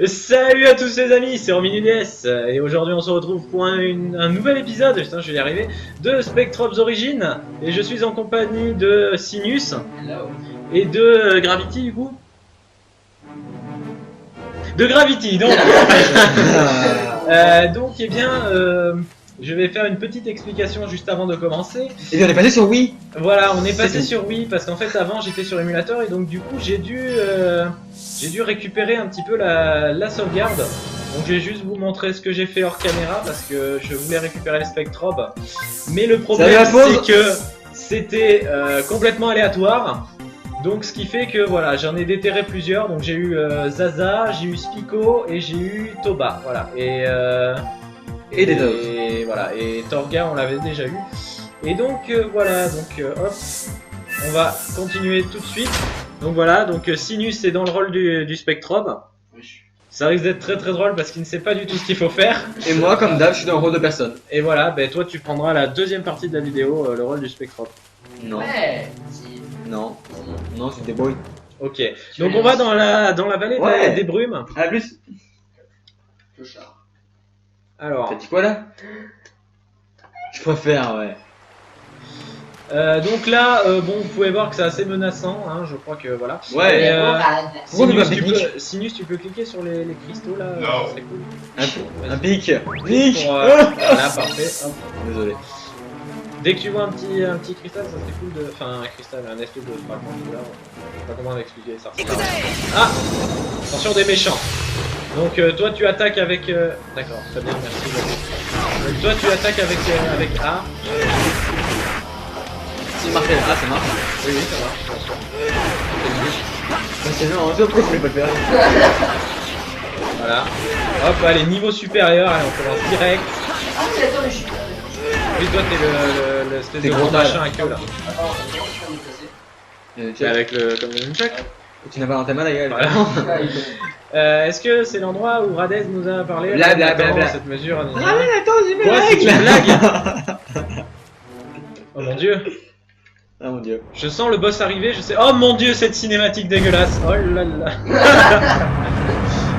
Salut à tous les amis, c'est Romin UDS et aujourd'hui on se retrouve pour un nouvel épisode, putain je vais y arriver, de Spectrop's Origins et je suis en compagnie de Sinus et de Gravity du coup. De Gravity donc donc eh bien je vais faire une petite explication juste avant de commencer. Et on est passé sur Wii. Voilà, on est passé sur Wii parce qu'en fait avant j'étais sur émulateur et donc du coup j'ai dû récupérer un petit peu la sauvegarde. Donc je vais juste vous montrer ce que j'ai fait hors caméra parce que je voulais récupérer le Spectrob. Mais le problème c'est que c'était complètement aléatoire. Donc ce qui fait que voilà, j'en ai déterré plusieurs. Donc j'ai eu Zaza, j'ai eu Spico et j'ai eu Toba. Voilà. Et des Dogs. Et voilà, et Torga on l'avait déjà eu. Et donc voilà, donc hop, on va continuer tout de suite. Donc voilà, donc Sinus est dans le rôle du Spectrob. Ça risque d'être très drôle parce qu'il ne sait pas du tout ce qu'il faut faire. Et moi comme d'hab je suis dans le rôle de personne. Et voilà, ben toi tu prendras la deuxième partie de la vidéo, le rôle du Spectrob. Non. Ouais. Non. Non, tu te débrouilles. Ok, donc on va dans la vallée des brumes. À plus. Alors, T'as dit quoi là? Je préfère, ouais. donc là, bon, vous pouvez voir que c'est assez menaçant, hein, je crois que voilà. Ouais. Et, Sinus, tu peux cliquer sur les cristaux là, ça serait cool. un pic. Pic. Voilà, parfait. Hop. Désolé. Dès que tu vois un petit cristal, ça serait cool de. Enfin, un cristal, un espèce de fragment de là. Je sais pas comment expliquer ça. Ah, attention des méchants. Donc toi tu attaques avec. D'accord, très bien, merci. Donc toi tu attaques avec A. Si marqué là, ça marche. Oui, ça marche, bien sûr. C'est non, pourquoi je voulais pas le faire? Voilà. Hop, allez, niveau supérieur, allez, on commence direct. Ah oui, attends, mais je suis. Oui, toi t'es le espèce de gros machin à queue là. Attends, je vais me placer. Avec le. Comme le nunchuk. Tu n'as pas dans ta main la gueule. Voilà. Est-ce que c'est l'endroit où Radez nous a parlé Blablabla. cette mesure Ah mais attends, j'ai Quoi, c'est une blague? Oh mon dieu. Ah mon dieu. Je sens le boss arriver, je sais... Oh mon dieu, cette cinématique dégueulasse. Oh là là.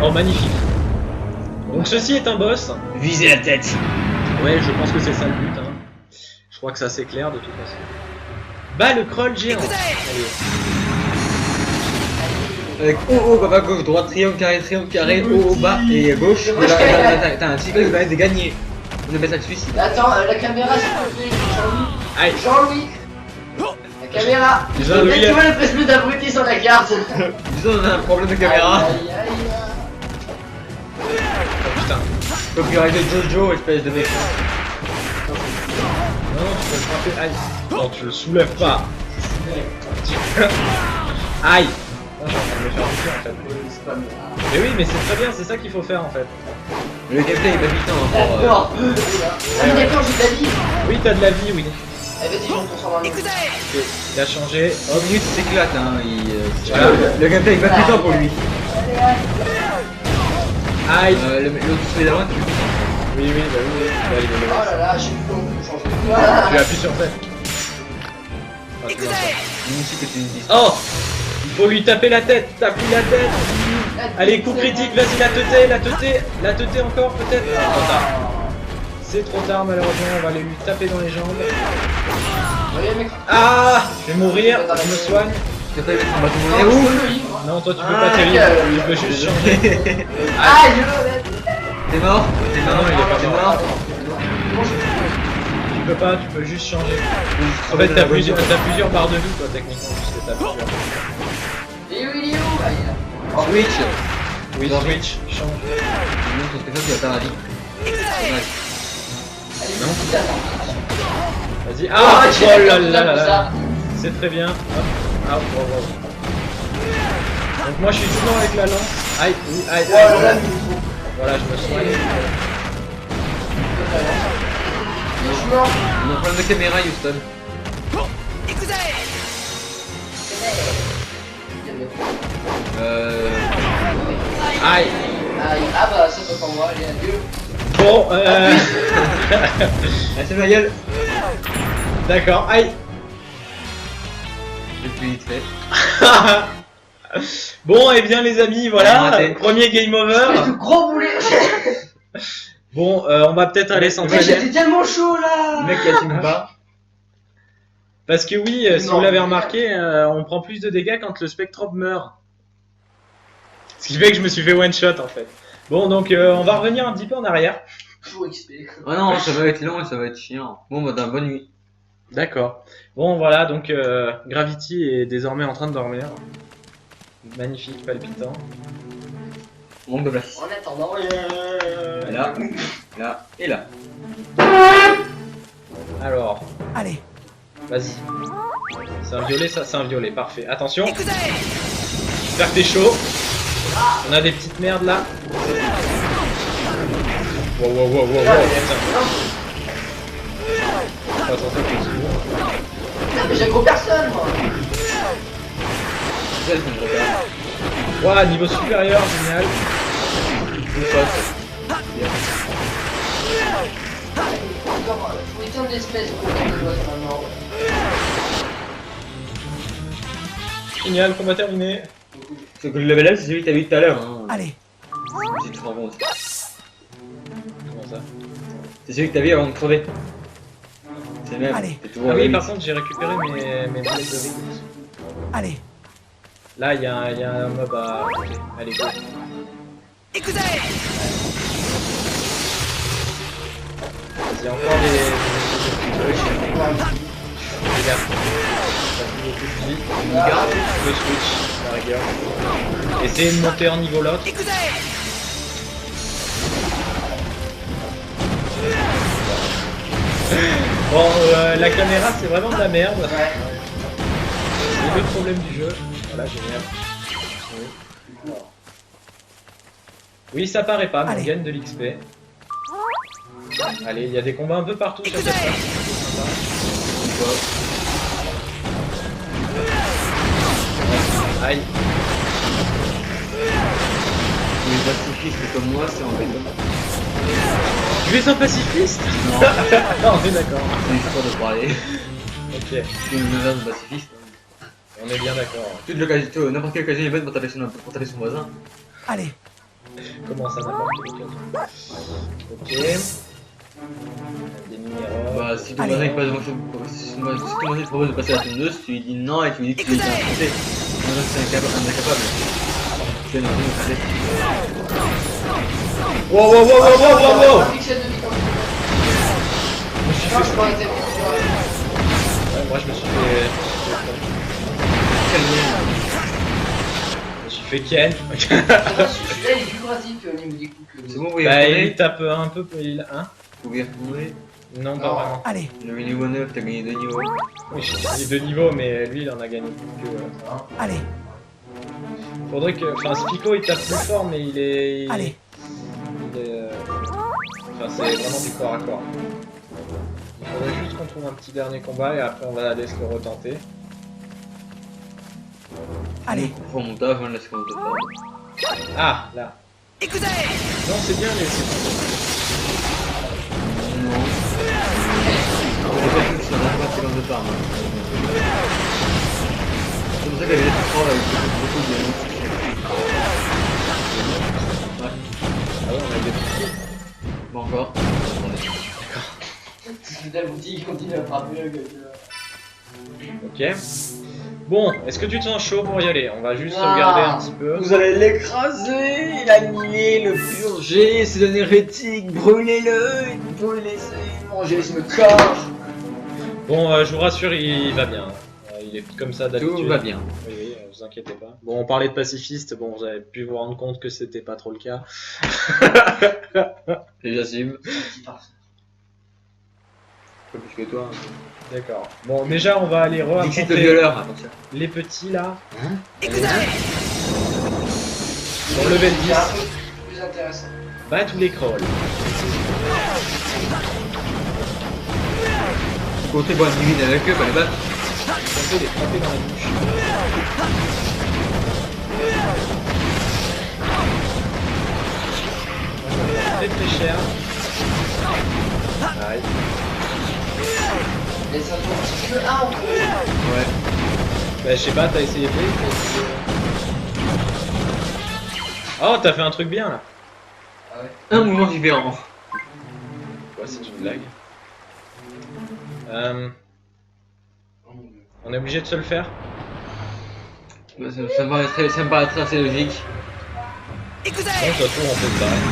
Oh magnifique. Donc ceci est un boss. Visez la tête. Ouais, je pense que c'est ça le but. Hein. Je crois que c'est assez clair de toute façon. Bah le crawl géant. Allez. Avec haut, bas, gauche, droite, triangle, carré, haut, bas et gauche. T'as un cycle qui va être gagné. On appelle ça le suicide. Attends, la caméra, s'il te plaît, Jean-Louis. Aïe. Jean-Louis. La caméra. Jean-Louis. Tu vois l'espèce d'abruti sur la carte. Disons, on a un problème de caméra. Aïe, aïe, aïe. Oh putain. Copyright Jojo, espèce de mec. Non, tu peux le frapper. Aïe. Non, tu le soulèves pas. Aïe. Oh, je suis en train de me faire buter en fait. Mais oui, mais c'est très bien, c'est ça qu'il faut faire en fait. Le gameplay est pas putain encore. D'accord. Ah mais d'accord, j'ai de la vie. Oui, t'as de la vie, oui. Eh vas-y, j'en transforme en Ok, il a changé. En minute, il s'éclate, hein. Voilà. Le gameplay est pas putain pour lui. Aïe. L'autre se fait d'avant, tu. Oui, bah oui. Bah, il est Oh mauvais. là là, j'ai plus changer. Tu appuies sur Z. Ah, c'est bien ça. Nous aussi que tu nous dises. Oh, il faut lui taper la tête. Tape-lui la tête. Allez, coup critique, vas-y, la teuté encore peut-être. Ah, trop tard. C'est trop tard malheureusement, on va aller lui taper dans les jambes. Ah, je vais mourir, je me soigne. Tu vas pas mettre un bâton Non, de je où? veux le livre. Non, toi tu peux pas t'érir, il peut juste changer. Ah, je veux mettre. T'es mort? Non, il est pas mort. mort. Tu peux pas, tu peux juste changer. En fait, t'as plusieurs barres de vie, toi, techniquement, puisque t'as plusieurs. Et où il est où? Ah, il est là. Switch. Oui, switch, change. Non, ton spectacle il va perdre la vie. Dommage. Allez, Non. vite, attends. Vas-y, Ah, ah, ok, oh là comme là là ça. là. C'est très bien. Hop. Ah, wow. Donc moi je suis toujours avec la lance. Aïe, oui, aïe, Oh là là, voilà. il est trop. Voilà, je me soigne. Je suis mort. On a un problème de caméra, Houston. Aïe. Aïe. Ah bah ça c'est pour moi, allez adieu. Bon, Ah, c'est ma gueule. d'accord, aïe. Je vais plus vite fait. Bon, et bien les amis, voilà, Raté. premier game Espèce de over. gros boulet. Bon, on va peut-être aller Mais s'entraîner. j'étais tellement chaud là. Le mec qui assume pas. Parce que oui, si Non. vous l'avez remarqué, on prend plus de dégâts quand le Spectrope meurt. Ce qui fait que je me suis fait one shot en fait. Bon, donc on va revenir un petit peu en arrière. Toujours XP. Oh non, ça va être long et ça va être chiant. Bon, bah, bonne nuit. D'accord. Bon, voilà, donc Gravity est désormais en train de dormir. Magnifique, palpitant. Manque de place. En attendant, Là, là et là. Alors, Allez, vas-y. C'est un violet, ça, c'est un violet, parfait. Attention, écoutez. j'espère que t'es chaud. On a des petites merdes là. Wow, wow, wow, wow, wow, putain. Attention, petit. putain, mais j'aggro personne moi. C'est ça, je regarde. Ouah, niveau supérieur, génial. Une chose. Encore, faut éteindre l'espèce pour faire des boss maintenant. Génial, combat terminé. Ce que le level up, c'est celui que t'as vu tout à l'heure. Hein. Allez, Si tu te rends compte. Comment ça? C'est celui que t'as vu avant de crever. C'est le même. Allez. T'es toujours Ah à oui, la par limite. contre, j'ai récupéré mes boulettes de réglisse. allez, Là, il y a un mob à. Allez, go. écoutez. Il y a encore des Fais gaffe. Ça fait beaucoup de vie. Ah. Le switch, la rigueur. Essayez de monter en niveau l'autre. Écoutez. Bon, la caméra, c'est vraiment de la merde. Ouais. C'est le problème du jeu. Voilà, génial. Oui, ça paraît pas, mais on Allez. gagne de l'XP. Allez, il y a des combats un peu partout sur cette Écoutez. map. Aïe. Les pacifistes comme moi, c'est embêtant. Tu es un pacifiste? Non. Non, on est d'accord. C'est une histoire de parler. Ok, C'est une inverse de pacifiste. on est bien d'accord. Toute l'occasion, n'importe quelle occasion est bonne pour taper son voisin. Allez, Comment ça n'importe quelle occasion. Ok. Des minéraux. Bah, si ton Allez. voisin il passe devant si ton voisin te propose de passer à la tondeuse, tu lui dis non et tu lui dis que tu es Écoutez. incapable. C'est incapable. Tu es dans une autre. Wow, wow, wow, wow, wow, wow, wow. Un pixel de vie quand même. Je me suis Non, fait... je peux arrêter. Ouais, moi je me suis fait... Je me suis fait Ken. Celui-là il est plus pratique au niveau des coups que. C'est bon, oui, Bah, il retourner. tape un peu... Il... Hein? Vous pouvez retourner. Non, pas Non. vraiment. allez, Le niveau 9, t'as gagné 2 niveaux. Oui, j'ai gagné 2 niveaux, mais lui il en a gagné plus que... allez, Faudrait que... Enfin, Spico il tape plus fort, mais il est... allez, Il est... Enfin, c'est vraiment du corps à corps. Il faudrait juste qu'on trouve un petit dernier combat et après on va aller se le retenter. allez, Pour mon taf, on laisse comment te faire. Ah, là. écoutez. Non, c'est bien, mais... Non. J'ai pas cru que ça n'arrive pas de séquence de part, moi. C'est pour ça qu'elle est trop avec beaucoup de Ouais, Ah ouais, on a des petits. pas encore. Attendez. C'est la boutique qui continue à frapper. Ok. Bon, est-ce que tu te sens chaud pour y aller? On va juste Ah. regarder un petit peu. Vous allez l'écraser, l'annihiler, le purger, c'est un hérétique, brûlez-le, brûlez-le, mangez ce corps. Bon, je vous rassure, il va bien. Il est comme ça d'habitude. Tout va bien. Oui, oui, vous inquiétez pas. Bon, on parlait de pacifiste, bon, vous avez pu vous rendre compte que c'était pas trop le cas. Et j'assume. Pas plus que toi. D'accord. Bon, déjà, on va aller Dixit le re-affronter violeur, attention. les petits là. Écoutez. Sur level C'est un 10, peu plus intéressant. bat tous les crawls. Côté bois divine avec eux, pas les battre. Tentez de les frapper dans la bouche. Très très cher. Aïe. Et ça tourne que un en gros. Ouais. Bah, je sais pas, t'as essayé de t'as essayé- Oh, t'as fait un truc bien là. Ah ouais. Un mouvement différent. Ouais, c'est une blague. On est obligé de se le faire. Bah, ça me paraîtrait assez logique. Bon, de toute façon, on peut se barrer.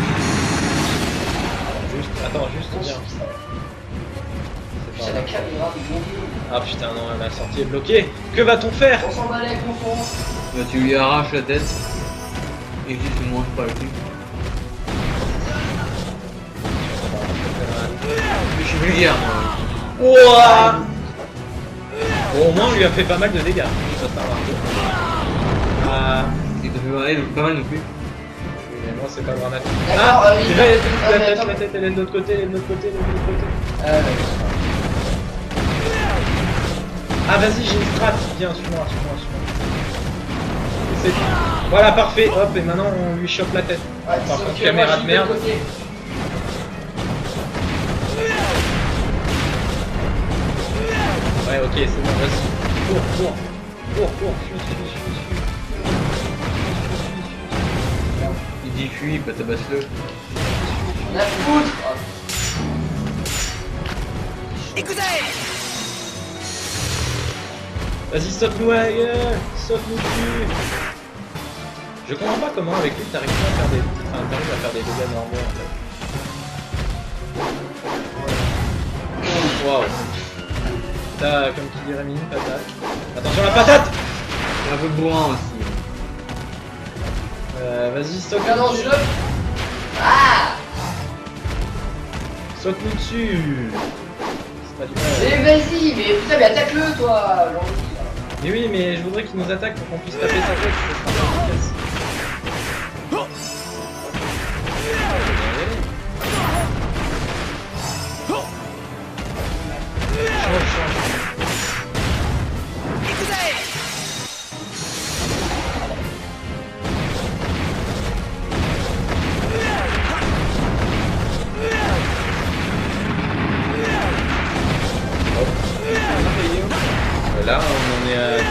Attends, juste bien. C'est la caméra de mon dieu. Ah putain, non, la sortie est bloquée. Que va-t-on faire? On s'en balai avec mon fond. Bah, tu lui arraches la tête. Et juste tu manges pas le cul. Je suis vulgaire moi. Ouah. Bon, au moins, on lui a fait pas mal de dégâts. Ça sert à rien. Ah, Il te fait pas mal non plus. oui, mais moi, c'est pas dramatique. D'accord, Ah, il la va- tête, mais attends. la tête, elle est de l'autre côté, elle est de l'autre côté, elle est de l'autre côté. Ah, vas-y, j'ai une strat. Viens, suis-moi, suis-moi, suis-moi. Voilà, parfait. Hop, et maintenant, on lui chope la tête. Ouais, Par sauf contre, que caméra moi, de je suis merde. l'autre côté. Ouais, ok, c'est bon, vas-y. Cours, cours. Cours, cours. Fuis, fuis, fuis, fuis. Il dit fuis, bah tabasse-le. La foutre. Ah, Écoutez! Vas-y, saute-nous à la gueule. Saute-nous dessus. Je comprends pas comment avec lui t'arrives pas à faire des... Enfin, t'arrives à faire des dégâts normaux en fait. Waouh. T'as, comme qui dirait Mini, patate. Attention la patate. Un peu bourrin aussi. Vas-y, saute. regarde dans le jeu. Ah. Saute-nous dessus. C'est pas du mal. Mais vas-y, mais putain, mais attaque-le, toi. Jean-Louis. Mais oui, mais je voudrais qu'il nous attaque pour qu'on puisse taper sa tête. Ça sera plus efficace. Change, change. Écoutez! Là, on en est à...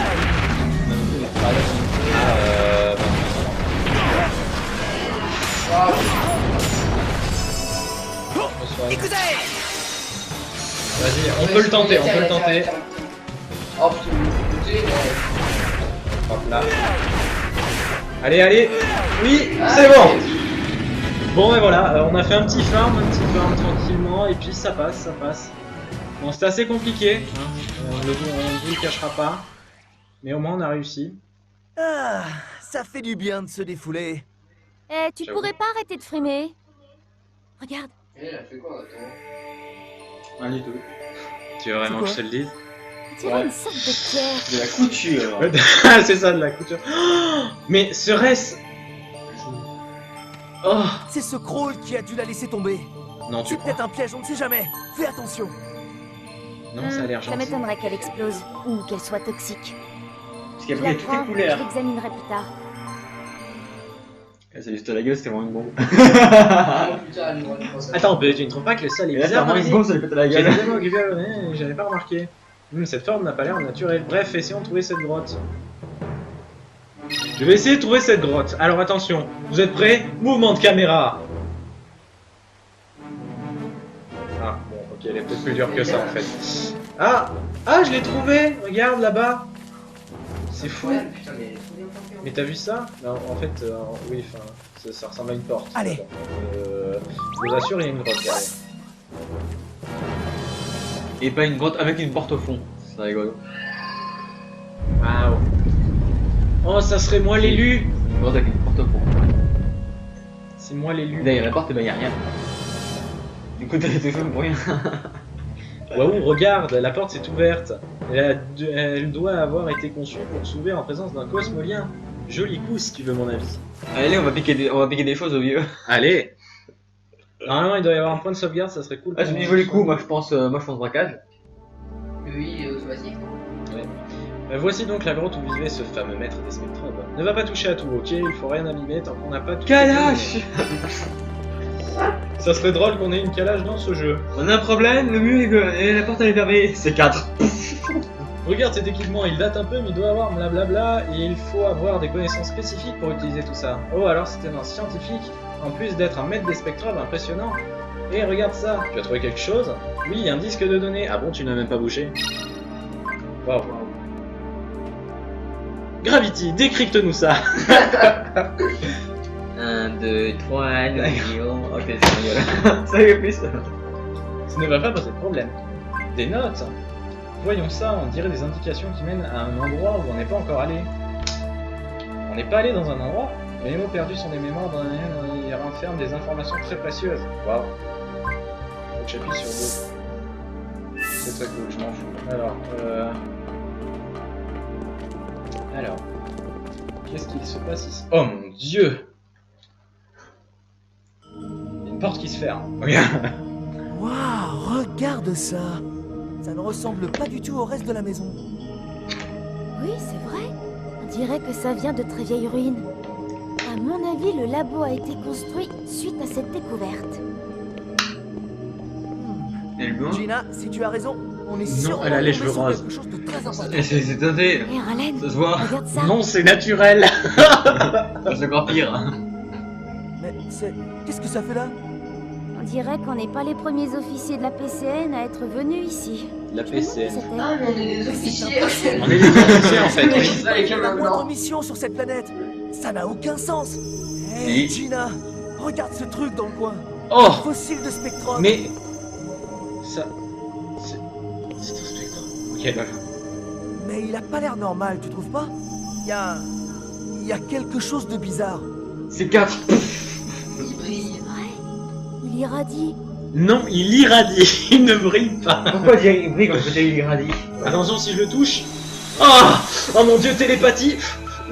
Ah, Écoutez! Vas-y, on peut le tenter, on peut le tenter. Oh putain, de l'autre côté, mais... Hop là. Allez, allez. Oui, Ah, c'est bon. ok. Bon, et voilà, on a fait un petit farm tranquillement, et puis ça passe, ça passe. Bon, c'était assez compliqué, hein. On ne vous le cachera pas, mais au moins on a réussi. Ah, ça fait du bien de se défouler. Eh, tu J'avoue. pourrais pas arrêter de frimer? Regarde. Elle a fait quoi, attends? Rien du tout. Tu veux vraiment que je te le dise? On dirait une sorte de pierre. De la couture. C'est ça, de la couture. Oh, mais serait-ce... Oh. C'est ce crawl qui a dû la laisser tomber. Non, tu C'est crois? peut-être un piège, on ne sait jamais. Fais attention. Non, ça a l'air Ça gentil. m'étonnerait qu'elle explose ou qu'elle soit toxique. Parce Je qu'après, il y la a toutes prends, les je couleurs. l'examinerai plus tard. Ça juste à la gueule, c'était vraiment une bombe. Ah putain, elle me ça. Attends, mais tu ne trouves pas que le sol est Et là, c'est bizarre, vraiment une Marie? bombe, ça lui pète à la J'ai gueule. tellement occupé à l'année, j'avais pas remarqué. Cette forme n'a pas l'air naturelle. Bref, essayons de trouver cette grotte. Je vais essayer de trouver cette grotte. Alors attention, vous êtes prêts? Mouvement de caméra. Ah, bon, ok, elle est peut-être plus dure que ça en fait. Ah, ah, je l'ai trouvé. Regarde là-bas. C'est fou. Ouais, putain, mais faut bien planter, Mais t'as vu ça? Non, en fait, oui, enfin, ça ressemble à une porte. Allez. Je vous assure, il y a une grotte derrière. Et pas une grotte avec une porte au fond. C'est rigolo. Waouh. Oh, ça serait moi l'élu. Une grotte avec une porte au fond. C'est moi l'élu. Derrière la porte, et ben y'a rien. Du coup, t'as été fait pour rien. Waouh, regarde, la porte s'est ouverte. Elle doit avoir été conçue pour s'ouvrir en présence d'un cosmolien. Joli coup, si tu veux mon avis. Allez, on va piquer des choses au vieux. Allez. Normalement, il doit y avoir un point de sauvegarde, ça serait cool. Ah, je me dis joli coup, moi je pense braquage. Oui, il est automatique. Voici donc la grotte où vivait ce fameux maître des spectrobes. Ne va pas toucher à tout, ok? Il faut rien abîmer tant qu'on n'a pas tout. Calage. Ça serait drôle qu'on ait une calage dans ce jeu. On a un problème, le mur est et la porte elle est fermée. C'est 4. Regarde cet équipement, il date un peu, mais il doit avoir blablabla, et il faut avoir des connaissances spécifiques pour utiliser tout ça. Oh, alors c'était un scientifique, en plus d'être un maître des spectrobes impressionnant. Et regarde ça, tu as trouvé quelque chose? Oui, un disque de données. Ah bon, tu n'as même pas bougé? Waouh. Gravity, décrypte-nous ça. 1, 2, 3, nous millions. Ok, c'est rigolo. Ça y est, plus. Ce ne va pas poser de problème. Des notes? Voyons ça, on dirait des indications qui mènent à un endroit où on n'est pas encore allé. On n'est pas allé dans un endroit? Les mémos perdus sont des mémoires dans lesquelles ils renferment des informations très précieuses. Waouh. Faut que j'appuie sur 2. C'est très cool, je m'en fous. Alors, qu'est-ce qu'il se passe ici? Oh mon dieu! Il y a une porte qui se ferme. Regarde. Waouh, regarde ça. Ça ne ressemble pas du tout au reste de la maison. Oui, c'est vrai. On dirait que ça vient de très vieilles ruines. À mon avis, le labo a été construit suite à cette découverte. Et le blanc? Gina, si tu as raison, on est Non, sûr elle a les cheveux sur roses. quelque chose de très important. C'est tenté. Hé, Ralen, Ça se voit. regarde ça. Non, c'est naturel. C'est encore pire. Mais c'est... Qu'est-ce que ça fait là? On dirait qu'on n'est pas les premiers officiers de la PCN à être venus ici. La Je me demande PCN. qui c'était. Ah, mais on est des officiers. On est des officiers en fait. Oui, Oui. ça, avec La un moindre blanc. mission sur cette planète. Ça n'a aucun sens. Hé, Et- Gina, regarde ce truc dans le coin. Oh, Fossile de spectrum. mais ça, c'est un spectre. Ok, d'accord. Mais il a pas l'air normal, tu trouves pas? Il y a quelque chose de bizarre. C'est 4. Il brille. Ouais, il irradie. Non, il irradie. Il ne brille pas. Pourquoi il brille quand il irradie? Attention si je le touche. Oh, oh mon dieu, télépathie.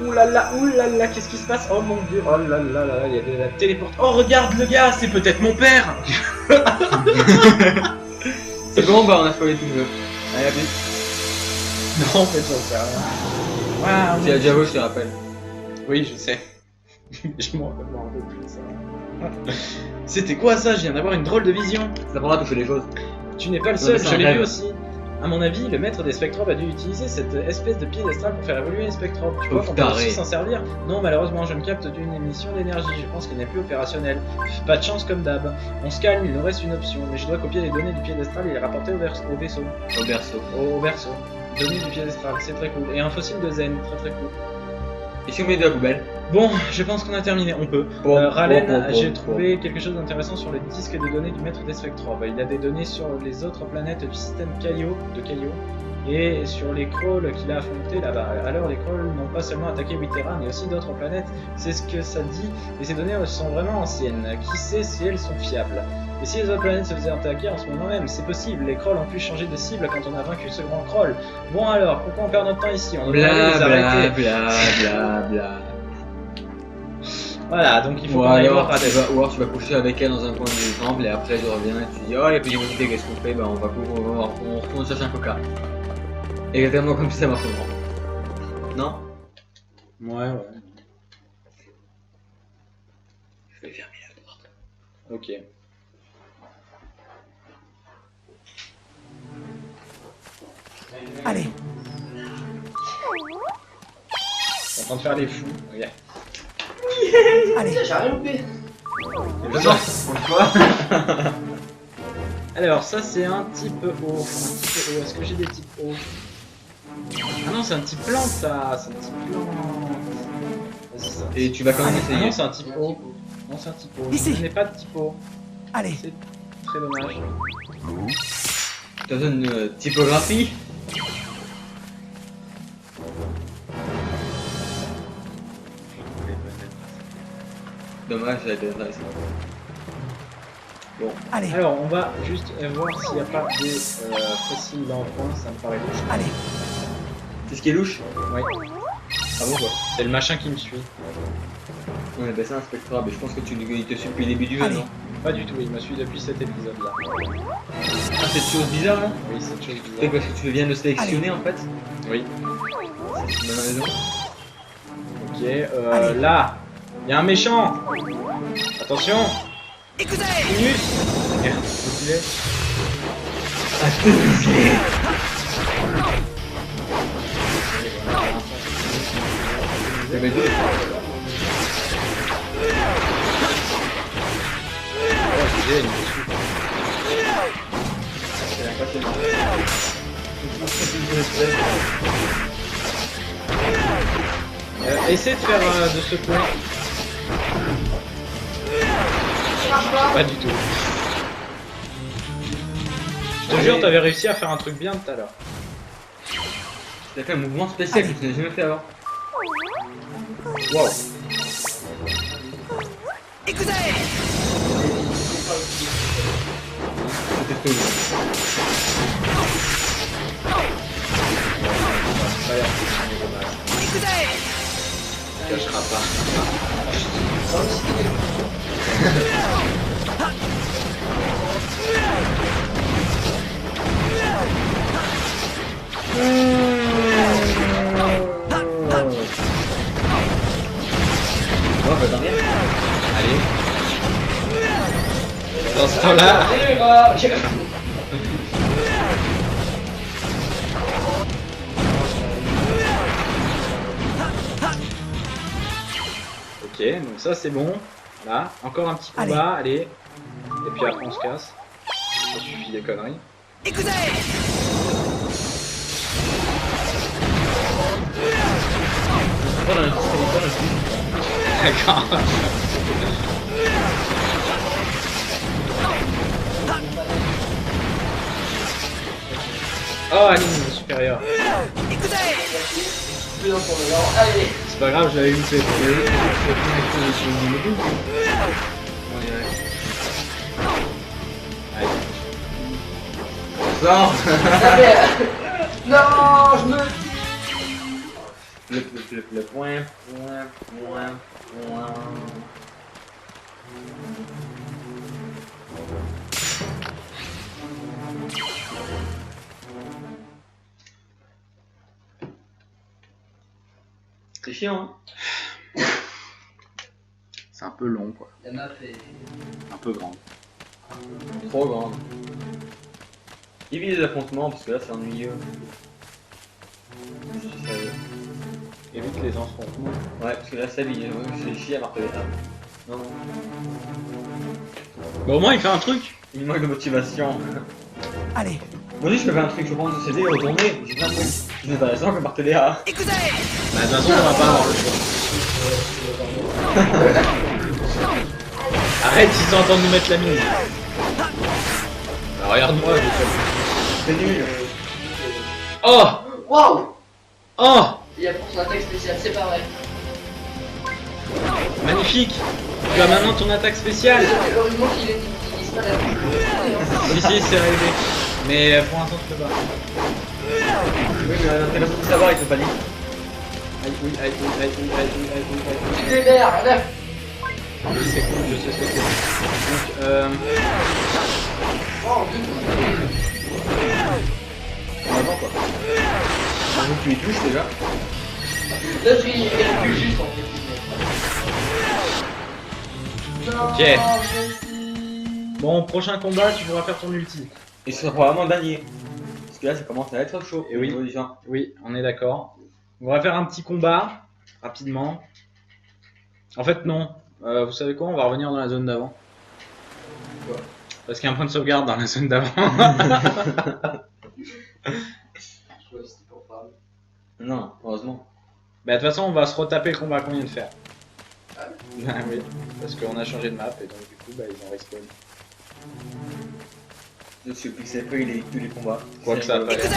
Ouh là là, qu'est-ce qui se passe? Oh mon dieu, oh là là là, il y a de la téléporte. Oh regarde le gars, c'est peut-être mon père. C'est bon, bah on a spoilé tout le jeu. Allez, à plus. Non, en fait, j'en sais rien. Waouh. C'est la Javo, je te rappelle. Oui, je sais. Je m'en rappelle plus ça. C'était quoi ça? Je viens d'avoir une drôle de vision. Ça prendra à toucher les choses. Tu n'es pas le Non, seul, mais c'est je un l'ai vu rêve. aussi. À mon avis, le maître des spectrobes a dû utiliser cette espèce de piédestal pour faire évoluer les spectrobes. Tu Oh, vois qu'on peut taré. aussi s'en servir? Non, malheureusement, je me capte d'une émission d'énergie. Je pense qu'il n'est plus opérationnel. Pas de chance comme d'hab. On se calme, il nous reste une option. Mais je dois copier les données du piédestal et les rapporter au vaisseau. Au berceau. Au berceau. Données du piédestal, c'est très cool. Et un fossile de zen, très très cool. Et si on met de la poubelle? Bon, je pense qu'on a terminé, on peut. Bon, Ralen, bon, j'ai trouvé quelque chose d'intéressant sur les disques de données du maître des spectrobes. Il a des données sur les autres planètes du système Caillot, et sur les Krolls qu'il a affrontés là-bas. Alors les Krolls n'ont pas seulement attaqué Witera, mais aussi d'autres planètes, c'est ce que ça dit, et ces données sont vraiment anciennes. Qui sait si elles sont fiables? Et si les autres planètes se faisaient attaquer en ce moment même? C'est possible, les Krolls ont pu changer de cible quand on a vaincu ce grand Kroll. Bon alors, pourquoi on perd notre temps ici? On devrait aller les Bla bla arrêter. bla bla bla. Voilà, donc il faut Ou qu'on aille voir alors, Hades. ou alors tu vas coucher avec elle dans un coin du temple et après je reviens et tu dis oh les petits motivés qu'est-ce qu'on fait? Bah on retourne chercher un coca. Exactement comme ça marche souvent. Non? Ouais. Je vais fermer la porte. Ok. Allez, On est en train de faire les fous. Regarde. allez. J'ai rien loupé. Pourquoi? Alors, ça c'est un type O. Est-ce que j'ai des types O? Ah non, c'est un type plante ça. C'est un type plante. Vas-y, ça. Et tu vas quand même Ah non, essayer. c'est un type O. Non, c'est un type O. Ici. Je n'ai pas de type O. Allez, C'est très dommage. T'as une typographie? Dommage, j'avais été intéressant. Bon, allez, Alors, on va juste voir s'il n'y a pas des fossiles dans le coin. Ça me paraît louche. allez. c'est ce qui est louche? Oui, Ah bon quoi? c'est le machin qui me suit. On appelle ça un spectre, mais je pense que il te suit depuis le début du jeu, Allez. non? Pas du tout, il me suit depuis cet épisode-là. Ah, cette chose bizarre là? Oui, cette chose C'est bizarre. parce que tu viens de le sélectionner en fait? Oui. C'est une bonne raison. Ok, Allez. là, il y a un méchant. Attention, Écoutez, Minus. Merde, je me Ah, je peux le bouger. Le mec de- C'est impressionnant. Essaie de faire de secouer. Ça marche pas. Pas du tout. Je te jure, t'avais réussi à faire un truc bien tout à l'heure. T'as fait un mouvement spécial que tu n'as jamais fait avant. Waouh. C'était tout. Pas l'air de dommage. Ça cachera pas. Ouais, bah t'en viens. Allez. Dans ce temps-là. Ok, donc ça c'est bon. Là, encore un petit combat, allez. Et puis après on se casse. Ça suffit des conneries. Pas dans le téléphone aussi. D'accord. Oh, Aline supérieure. Plus dans ton élan. Allez. C'est pas grave, je l'avais loupé. Allez. Sors. Non, je me... Le point. C'est chiant, hein. C'est un peu long quoi. La map est... Un peu grand. Trop grande. Évite les affrontements parce que là c'est ennuyeux. Je suis sérieux. Évite les affrontements. Ouais, parce que là c'est bien, c'est chier à marteler ça. Non, Bah au moins il fait un truc. il manque de motivation. Allez, Moi aussi je peux faire un truc, je prends le CD et retourner, j'ai plein de trucs. C'est intéressant que marteler à. Bah de toute façon on va pas avoir le choix. Arrête, ils sont en train de nous mettre la mine. Bah, regarde-moi, je fais. C'est nul. Oh. Waouh. Oh. Il y a pour son attaque spéciale, c'est pas vrai. Magnifique. Tu as maintenant ton attaque spéciale. Heureusement qu'il utilise pas la touche. Si si c'est arrivé. Mais pour l'instant tu peux pas. Oui, mais l'intéressant de savoir, ils sont pas dit. Aïe oui, aïe oui, aïe oui, aïe oui, aïe oui, aïe oui. Tu démerdes. Oui, c'est cool, je sais ce que c'est. Donc Oh, deux touches. Vraiment quoi. Donc tu les touches déjà. Là, il recule juste en fait. Non, Ok. vas-y. bon, prochain combat, tu pourras faire ton ulti. Et ce sera probablement le dernier. Parce que là ça commence à être chaud. Et oui. au niveau des gens. Oui, on est d'accord. On va faire un petit combat, rapidement. En fait, non. Vous savez quoi? On va revenir dans la zone d'avant. Quoi? Parce qu'il y a un point de sauvegarde dans la zone d'avant. Ouais, c'était pour femme. Non, heureusement. Bah, de toute façon, on va se retaper le combat qu'on vient de faire. Ah Ah oui, parce qu'on a changé de map et donc du coup, bah, ils ont respawn. Je sais plus que c'est pris tous les combats. Quoi que C'est ça a rigolo. pas l'air.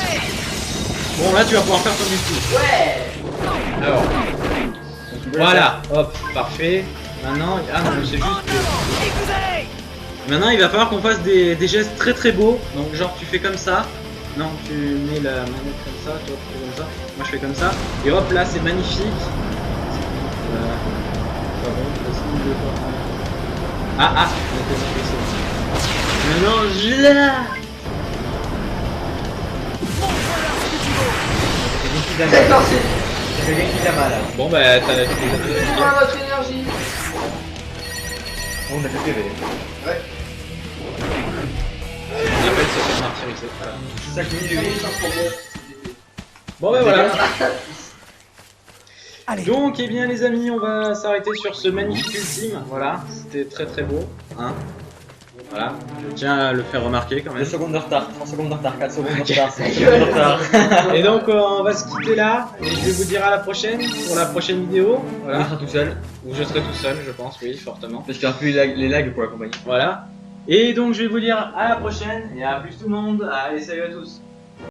Bon, là, tu vas pouvoir faire ton ulti. Ouais. Alors, Donc, tu peux le voilà, hop, parfait. Maintenant, ah non, c'est juste que... Maintenant, il va falloir qu'on fasse des gestes très très beaux. Donc, genre, tu fais comme ça. Non, tu mets la manette comme ça, toi, tu fais comme ça. Moi, je fais comme ça. Et hop, là, c'est magnifique. Pas bon, facile de faire. Ah, maintenant, je là. C'est quelqu'un qui t'a mal. D'accord, c'est... C'est quelqu'un qui t'a mal. là. Bon, bah, t'as la Prends votre énergie. On a fait PV. Ouais. On appelle se faire martyriser. Voilà. 5 minutes de J'ai vie. sans problème. Bon, bah, voilà. Allez. Donc, eh bien, les amis, on va s'arrêter sur ce magnifique ultime. Voilà, c'était très très beau. Hein, voilà, je tiens à le faire remarquer quand 2 même. secondes de retard, 3 secondes de retard, 4 secondes de Ok. retard, 5 secondes de retard. Et donc, on va se quitter là. Et je vais vous dire à la prochaine pour la prochaine vidéo. On Voilà, sera tout seul, où je serai tout seul, je pense, oui, fortement. parce qu'il n'y aura plus les lags pour la compagnie. Voilà. Et donc, je vais vous dire à la prochaine et à plus tout le monde. Allez, salut à tous.